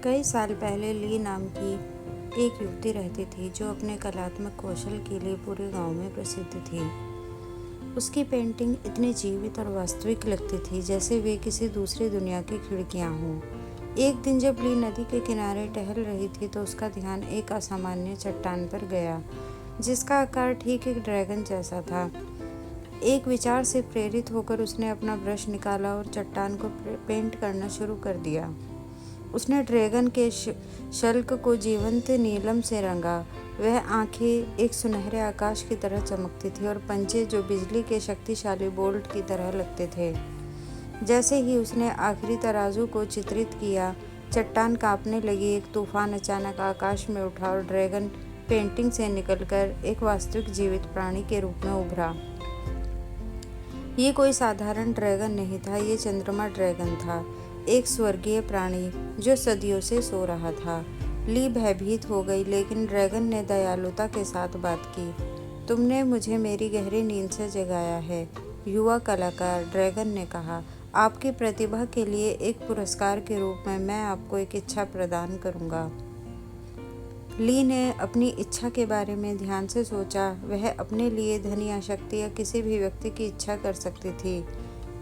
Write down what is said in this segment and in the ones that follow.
कई साल पहले ली नाम की एक युवती रहती थी जो अपने कलात्मक कौशल के लिए पूरे गांव में प्रसिद्ध थी। उसकी पेंटिंग इतनी जीवित और वास्तविक लगती थी जैसे वे किसी दूसरी दुनिया की खिड़कियां हों। एक दिन जब ली नदी के किनारे टहल रही थी तो उसका ध्यान एक असामान्य चट्टान पर गया जिसका आकार ठीक एक ड्रैगन जैसा था। एक विचार से प्रेरित होकर उसने अपना ब्रश निकाला और चट्टान को पेंट करना शुरू कर दिया। उसने ड्रैगन के शल्क को जीवंत नीलम से रंगा। वह आंखें एक सुनहरे आकाश की तरह चमकती थी और पंजे जो बिजली के शक्तिशाली बोल्ट की तरह लगते थे। जैसे ही उसने आखिरी तराजू को चित्रित किया, चट्टान कांपने लगी। एक तूफान अचानक आकाश में उठा और ड्रैगन पेंटिंग से निकलकर एक वास्तविक जीवित प्राणी के रूप में उभरा। ये कोई साधारण ड्रैगन नहीं था, ये चंद्रमा ड्रैगन था, एक स्वर्गीय प्राणी जो सदियों से सो रहा था। ली भयभीत हो गई, लेकिन ड्रैगन ने दयालुता के साथ बात की। तुमने मुझे मेरी गहरी नींद से जगाया है, युवा कलाकार, ड्रैगन ने कहा। आपकी प्रतिभा के लिए एक पुरस्कार के रूप में मैं आपको एक इच्छा प्रदान करूंगा। ली ने अपनी इच्छा के बारे में ध्यान से सोचा। वह अपने लिए धन या शक्ति या किसी भी व्यक्ति की इच्छा कर सकती थी,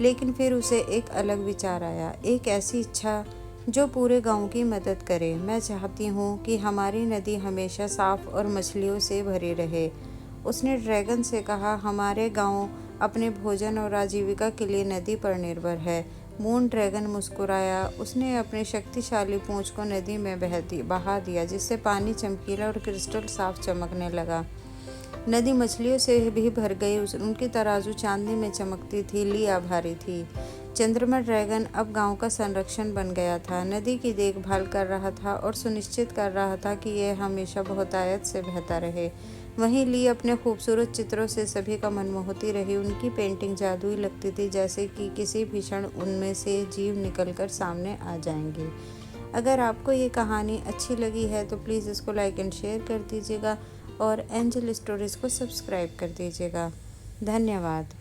लेकिन फिर उसे एक अलग विचार आया, एक ऐसी इच्छा जो पूरे गांव की मदद करे। मैं चाहती हूँ कि हमारी नदी हमेशा साफ और मछलियों से भरी रहे, उसने ड्रैगन से कहा। हमारे गांव अपने भोजन और आजीविका के लिए नदी पर निर्भर है। मून ड्रैगन मुस्कुराया। उसने अपने शक्तिशाली पूंछ को नदी में बहा दिया, जिससे पानी चमकीला और क्रिस्टल साफ चमकने लगा। नदी मछलियों से भी भर गई, उनकी तराजू चांदी में चमकती थी। ली आभारी थी। चंद्रमा ड्रैगन अब गांव का संरक्षण बन गया था, नदी की देखभाल कर रहा था और सुनिश्चित कर रहा था कि यह हमेशा बहुतायत से बहता रहे। वहीं ली अपने खूबसूरत चित्रों से सभी का मन मोहती रही। उनकी पेंटिंग जादुई लगती थी, जैसे कि किसी भी क्षण उनमें से जीव निकलकर सामने आ जाएंगे। अगर आपको ये कहानी अच्छी लगी है तो प्लीज़ इसको लाइक एंड शेयर कर दीजिएगा और एंजल स्टोरीज़ को सब्सक्राइब कर दीजिएगा। धन्यवाद।